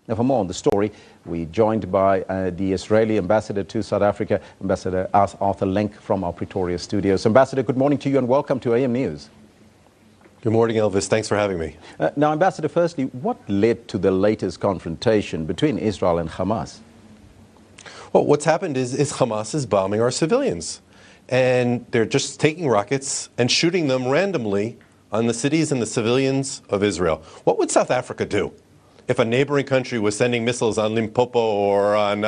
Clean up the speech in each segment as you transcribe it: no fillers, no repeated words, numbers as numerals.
Now, for more on the story, we're joined by the Israeli ambassador to South Africa, Ambassador Arthur Lenk from our Pretoria studios. Ambassador, good morning to you and welcome to AM News. Good morning, Elvis. Thanks for having me. Now, Ambassador, firstly, what led to the latest confrontation between Israel and Hamas? Well, what's happened is Hamas is bombing our civilians. And they're just taking rockets and shooting them randomly on the cities and the civilians of Israel. What would South Africa do if a neighboring country was sending missiles on Limpopo or on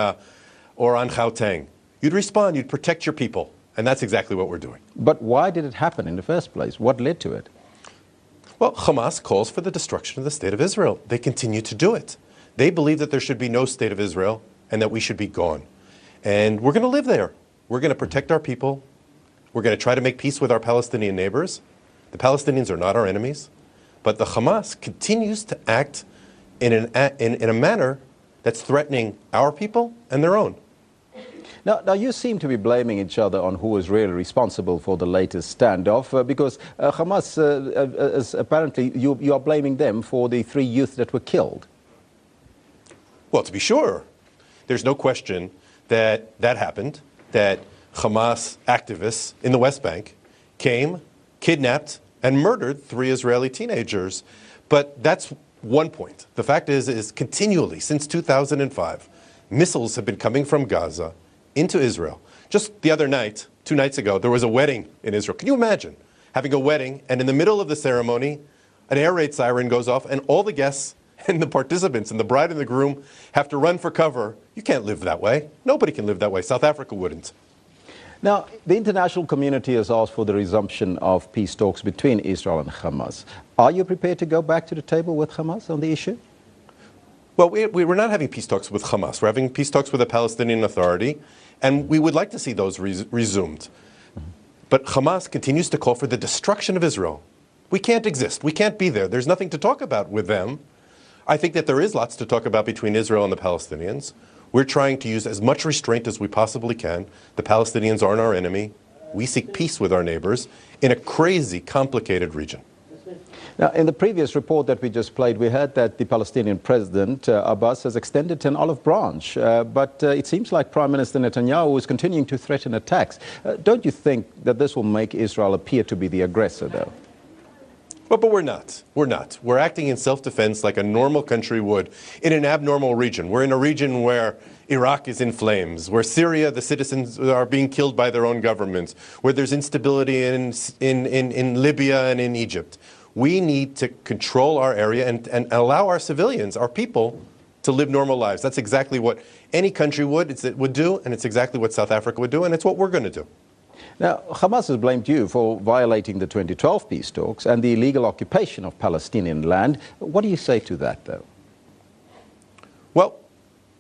Gauteng? You'd respond, you'd protect your people. And that's exactly what we're doing. But why did it happen in the first place? What led to it? Well, Hamas calls for the destruction of the state of Israel. They continue to do it. They believe that there should be no state of Israel and that we should be gone. And we're going to live there. We're going to protect our people. We're going to try to make peace with our Palestinian neighbors. The Palestinians are not our enemies. But the Hamas continues to act in a manner that's threatening our people and their own. Now, you seem to be blaming each other on who is really responsible for the latest standoff, because Hamas, apparently, you are blaming them for the 3 youth that were killed. Well, to be sure, there's no question that that happened, that Hamas activists in the West Bank came, kidnapped, and murdered 3 Israeli teenagers. But that's one point. The fact is continually, since 2005, missiles have been coming from Gaza into Israel. Just the other night, 2 nights ago, there was a wedding in Israel. Can you imagine having a wedding and in the middle of the ceremony, an air raid siren goes off and all the guests and the participants and the bride and the groom have to run for cover? You can't live that way. Nobody can live that way. South Africa wouldn't. Now, the international community has asked for the resumption of peace talks between Israel and Hamas. Are you prepared to go back to the table with Hamas on the issue? Well, we're not having peace talks with Hamas. We're having peace talks with the Palestinian Authority, and we would like to see those resumed. But Hamas continues to call for the destruction of Israel. We can't exist. We can't be there. There's nothing to talk about with them. I think that there is lots to talk about between Israel and the Palestinians. We're trying to use as much restraint as we possibly can. The Palestinians aren't our enemy. We seek peace with our neighbors in a crazy, complicated region. Now, in the previous report that we just played, we heard that the Palestinian President Abbas has extended an olive branch, but it seems like Prime Minister Netanyahu is continuing to threaten attacks. Don't you think that this will make Israel appear to be the aggressor, though? Well, but we're not. We're not. We're acting in self-defense like a normal country would in an abnormal region. We're in a region where Iraq is in flames, where Syria, the citizens are being killed by their own governments, where there's instability in Libya and in Egypt. We need to control our area and allow our civilians, our people, to live normal lives. That's exactly what any country would do, and it's exactly what South Africa would do, and it's what we're going to do. Now, Hamas has blamed you for violating the 2012 peace talks and the illegal occupation of Palestinian land. What do you say to that, though? Well,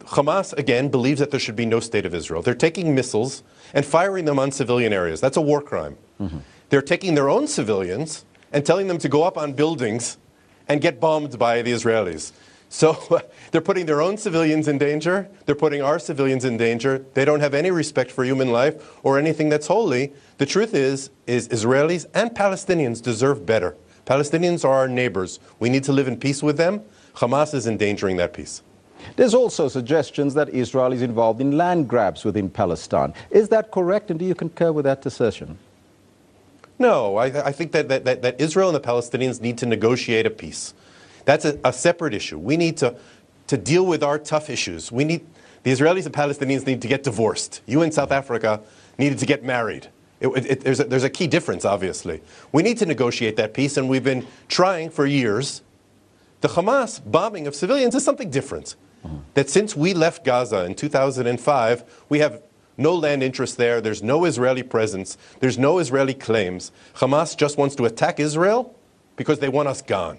Hamas, again, believes that there should be no state of Israel. They're taking missiles and firing them on civilian areas. That's a war crime. They're taking their own civilians and telling them to go up on buildings and get bombed by the Israelis. So they're putting their own civilians in danger. They're putting our civilians in danger. They don't have any respect for human life or anything that's holy. The truth is Israelis and Palestinians deserve better. Palestinians are our neighbors. We need to live in peace with them. Hamas is endangering that peace. There's also suggestions that Israel is involved in land grabs within Palestine. Is that correct, and do you concur with that assertion? No, I think that Israel and the Palestinians need to negotiate a peace. That's a separate issue. We need to deal with our tough issues. The Israelis and Palestinians need to get divorced. You in South Africa needed to get married. There's a key difference, obviously. We need to negotiate that peace, and we've been trying for years. The Hamas bombing of civilians is something different. That since we left Gaza in 2005, we have no land interest there. There's no Israeli presence. There's no Israeli claims. Hamas just wants to attack Israel because they want us gone.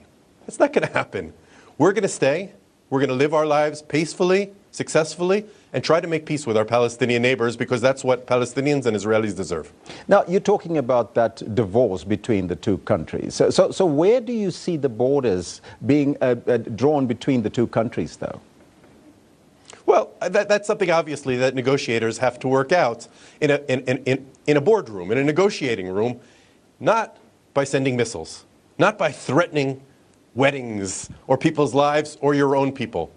It's not going to happen. We're going to stay. We're going to live our lives peacefully, successfully, and try to make peace with our Palestinian neighbors, because that's what Palestinians and Israelis deserve. Now, you're talking about that divorce between the two countries. So where do you see the borders being drawn between the two countries, though? Well, that's something, obviously, that negotiators have to work out in a boardroom, in a negotiating room, not by sending missiles, not by threatening weddings or people's lives or your own people.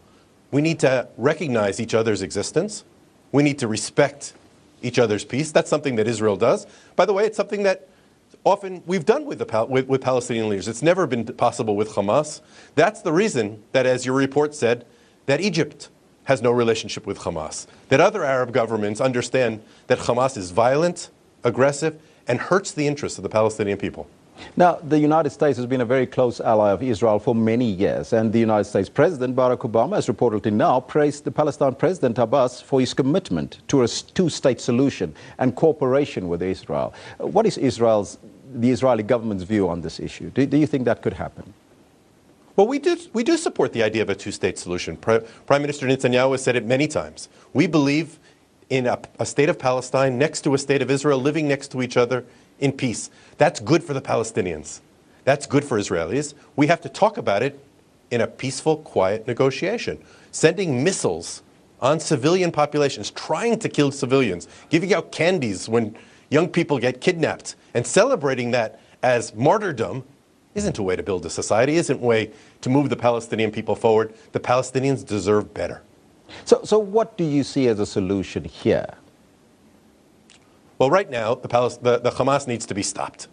We need to recognize each other's existence. We need to respect each other's peace. That's something that Israel does. By the way, it's something that often we've done with Palestinian leaders. It's never been possible with Hamas. That's the reason that, as your report said, that Egypt has no relationship with Hamas. That other Arab governments understand that Hamas is violent, aggressive, and hurts the interests of the Palestinian people. Now, the United States has been a very close ally of Israel for many years, and the United States President Barack Obama has reportedly now praised the Palestine President Abbas for his commitment to a two-state solution and cooperation with Israel. What is the Israeli government's view on this issue? Do you think that could happen? Well, we do support the idea of a two-state solution. Prime Minister Netanyahu has said it many times. We believe in a state of Palestine next to a state of Israel, living next to each other in peace. That's good for the Palestinians. That's good for Israelis. We have to talk about it in a peaceful, quiet negotiation. Sending missiles on civilian populations, trying to kill civilians, giving out candies when young people get kidnapped, and celebrating that as martyrdom isn't a way to build a society, isn't a way to move the Palestinian people forward. The Palestinians deserve better. So what do you see as a solution here? Well, right now, the Hamas needs to be stopped.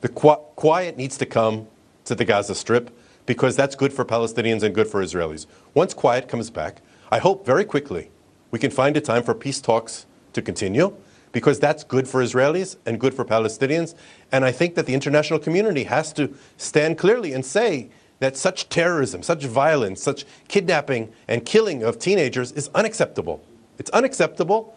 The quiet needs to come to the Gaza Strip because that's good for Palestinians and good for Israelis. Once quiet comes back, I hope very quickly we can find a time for peace talks to continue because that's good for Israelis and good for Palestinians. And I think that the international community has to stand clearly and say that such terrorism, such violence, such kidnapping and killing of teenagers is unacceptable. It's unacceptable,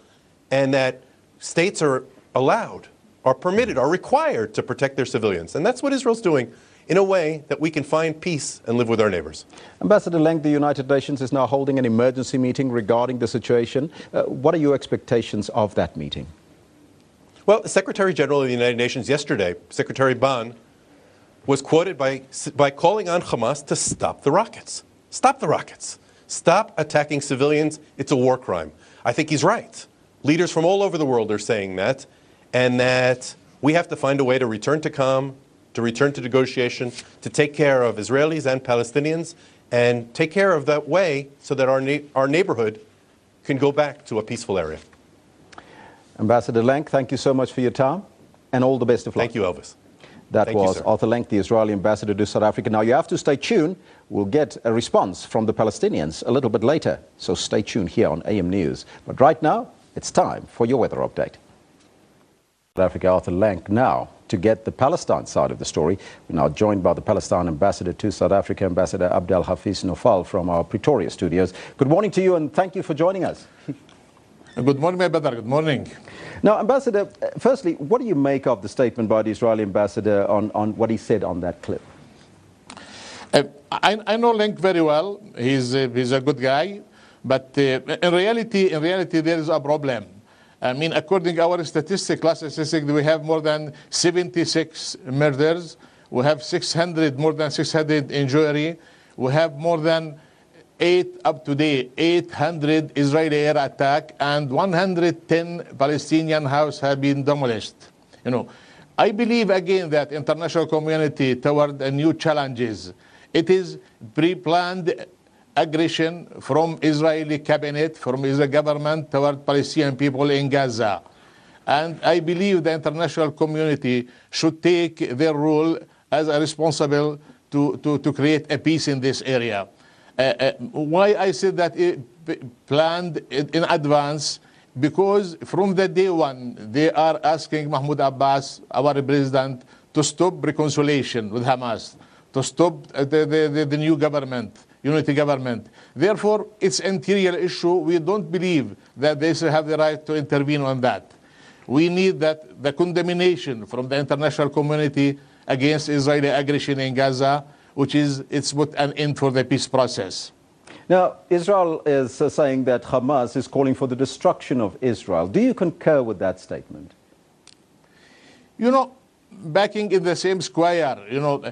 and that states are allowed, are permitted, are required to protect their civilians. And that's what Israel's doing in a way that we can find peace and live with our neighbors. Ambassador Lenk, the United Nations is now holding an emergency meeting regarding the situation. What are your expectations of that meeting? Well, the Secretary General of the United Nations yesterday, Secretary Ban, was quoted by calling on Hamas to stop the rockets. Stop the rockets. Stop attacking civilians. It's a war crime. I think he's right. Leaders from all over the world are saying that, and that we have to find a way to return to calm, to return to negotiation, to take care of Israelis and Palestinians, and take care of that way so that our neighborhood can go back to a peaceful area. Ambassador Lenk, thank you so much for your time, and all the best of luck. Thank you, Elvis. That was Arthur Lenk, the Israeli ambassador to South Africa. Now, you have to stay tuned. We'll get a response from the Palestinians a little bit later, so stay tuned here on AM News. But right now, it's time for your weather update. South Africa, Arthur Lenk. Now, to get the Palestine side of the story, we're now joined by the Palestine ambassador to South Africa, Ambassador Abdel Hafiz Nofal from our Pretoria studios. Good morning to you, and thank you for joining us. Good morning, my brother. Good morning. Now, Ambassador, firstly, what do you make of the statement by the Israeli ambassador on what he said on that clip? I know Lenk very well. He's a good guy, but in reality, there is a problem. I mean, according to our last statistic, we have more than 76 murders. We have more than 600 injury. We have more than 800 Israeli air attack, and 110 Palestinian houses have been demolished. You know, I believe again that international community toward new challenges. It is pre-planned aggression from Israeli cabinet, from Israeli government toward Palestinian people in Gaza. And I believe the international community should take their role as a responsible to create a peace in this area. Why I said that it planned in advance, because from the day one, they are asking Mahmoud Abbas, our president, to stop reconciliation with Hamas, to stop the new government, unity government. Therefore, it's an interior issue. We don't believe that they should have the right to intervene on that. We need that the condemnation from the international community against Israeli aggression in Gaza, it's put an end for the peace process. Now, Israel is saying that Hamas is calling for the destruction of Israel. Do you concur with that statement? You know, backing in the same square, you know,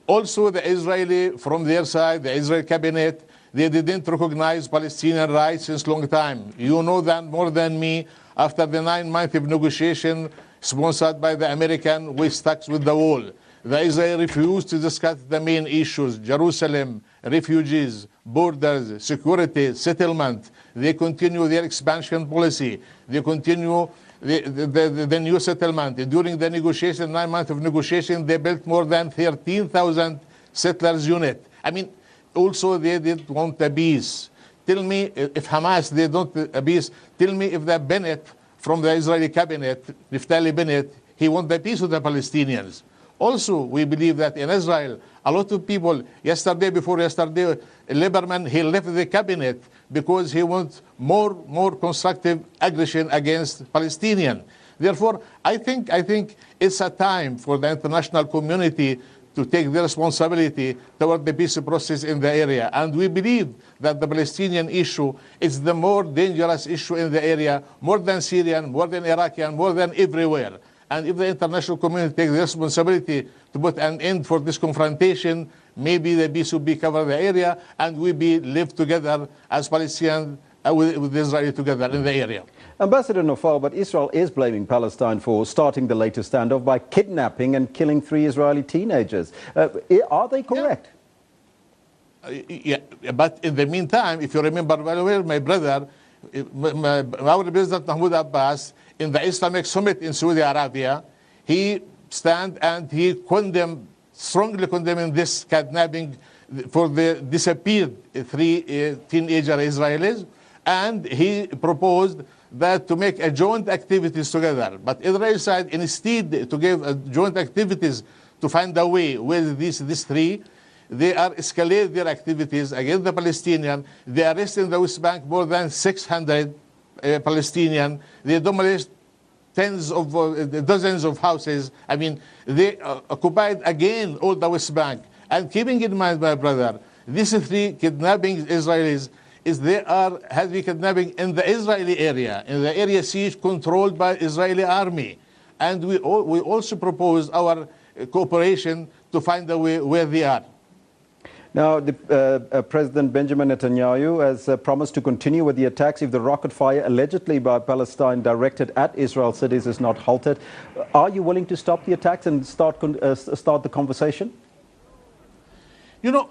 also the Israeli, from their side, the Israel cabinet, they didn't recognize Palestinian rights since long time. You know that more than me. After the 9 months of negotiation sponsored by the American, we stuck with the wall. The Israel refused to discuss the main issues, Jerusalem, refugees, borders, security, settlement. They continue their expansion policy. They continue the new settlement. During the negotiation, 9 months of negotiation, they built more than 13,000 settlers unit. I mean, also they did want a peace. Tell me if Hamas, they don't a peace. Tell me if the Bennett from the Israeli cabinet, Naftali Bennett, he wants the peace with the Palestinians. Also, we believe that in Israel, a lot of people, before yesterday, Lieberman, he left the cabinet because he wants more constructive aggression against Palestinians. Therefore, I think it's a time for the international community to take the responsibility toward the peace process in the area. And we believe that the Palestinian issue is the more dangerous issue in the area, more than Syrian, more than Iraqi, and more than everywhere. And if the international community takes the responsibility to put an end for this confrontation, maybe the peace will be covered the area, and we live together as Palestinians with Israel together in the area. Ambassador Naufal, but Israel is blaming Palestine for starting the latest standoff by kidnapping and killing 3 Israeli teenagers. Are they correct? Yeah, but in the meantime, if you remember very well, my brother, our President Mahmoud Abbas, in the Islamic Summit in Saudi Arabia, he stand and he strongly condemning this kidnapping for the disappeared 3 teenager Israelis, and he proposed that to make a joint activities together. But Israel side, instead to give joint activities to find a way with these 3, they are escalate their activities against the Palestinians. They arrest in the West Bank more than 600 Palestinians. They demolished dozens of houses. I mean, they occupied again all the West Bank. And keeping in mind, my brother, these 3 kidnapping Israelis they are heavy kidnapping in the Israeli area, in the area siege controlled by Israeli army. And we also propose our cooperation to find a way where they are. Now, President Benjamin Netanyahu has promised to continue with the attacks if the rocket fire allegedly by Palestine directed at Israel cities is not halted. Are you willing to stop the attacks and start the conversation? You know,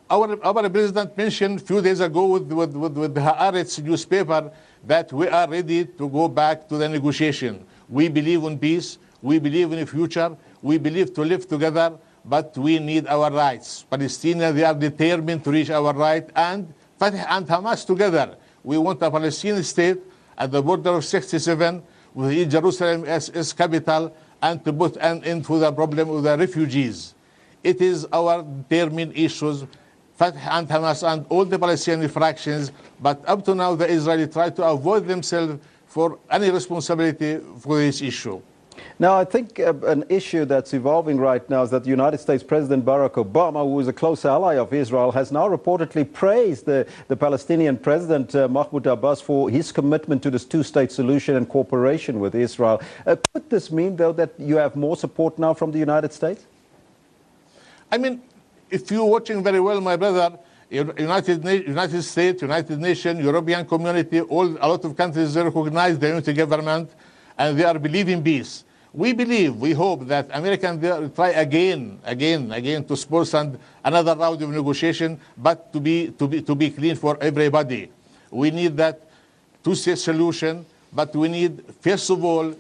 our president mentioned a few days ago with the Haaretz newspaper that we are ready to go back to the negotiation. We believe in peace. We believe in the future. We believe to live together, but we need our rights. Palestinians, they are determined to reach our right, and Fatah and Hamas together. We want a Palestinian state at the border of 67 with Jerusalem as capital, and to put an end to the problem of the refugees. It is our determined issues, Fatah and Hamas and all the Palestinian fractions, but up to now the Israelis try to avoid themselves for any responsibility for this issue. Now, I think an issue that's evolving right now is that the United States President Barack Obama, who is a close ally of Israel, has now reportedly praised the Palestinian President Mahmoud Abbas for his commitment to this 2-state solution and cooperation with Israel. Could this mean, though, that you have more support now from the United States? I mean, if you're watching very well, my brother, United States, United Nations, European community, a lot of countries recognize the unity government, and they are believing peace. We believe, we hope that Americans will try again to sponsor another round of negotiation, but to be clean for everybody. We need that 2-state solution, but we need, first of all,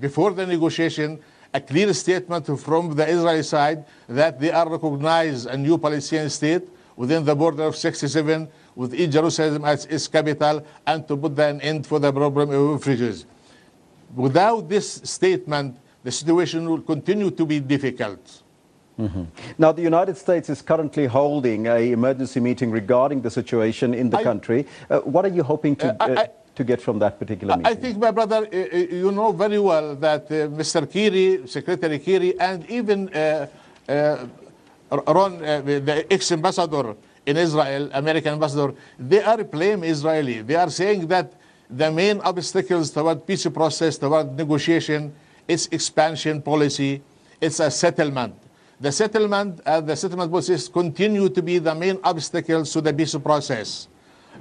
before the negotiation, a clear statement from the Israeli side that they are recognized a new Palestinian state within the border of 67 with Jerusalem as its capital, and to put an end for the problem of refugees. Without this statement, the situation will continue to be difficult. Mm-hmm. Now, the United States is currently holding an emergency meeting regarding the situation in the country. What are you hoping to get from that particular meeting? I think, my brother, you know very well that Mr. Kerry, Secretary Kerry, and even Ron, the ex-ambassador in Israel, American ambassador, they are blaming Israeli. They are saying that the main obstacles toward peace process, toward negotiation, it's expansion policy, it's a settlement. The settlement process continue to be the main obstacles to the peace process.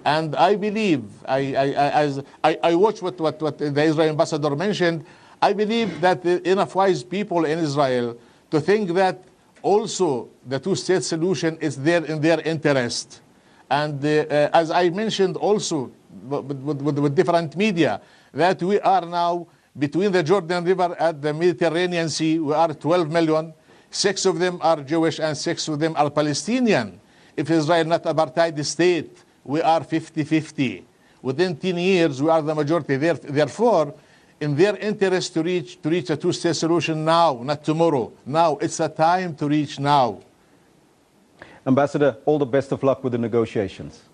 And I believe, as I watch what the Israeli ambassador mentioned, I believe that enough wise people in Israel to think that also the two-state solution is there in their interest. And as I mentioned also with different media, that we are now between the Jordan River and the Mediterranean Sea, we are 12 million. 6 of them are Jewish and 6 of them are Palestinian. If Israel not apartheid state, we are 50-50. Within 10 years, we are the majority. Therefore, in their interest to reach a two-state solution now, not tomorrow. Now, it's a time to reach now. Ambassador, all the best of luck with the negotiations.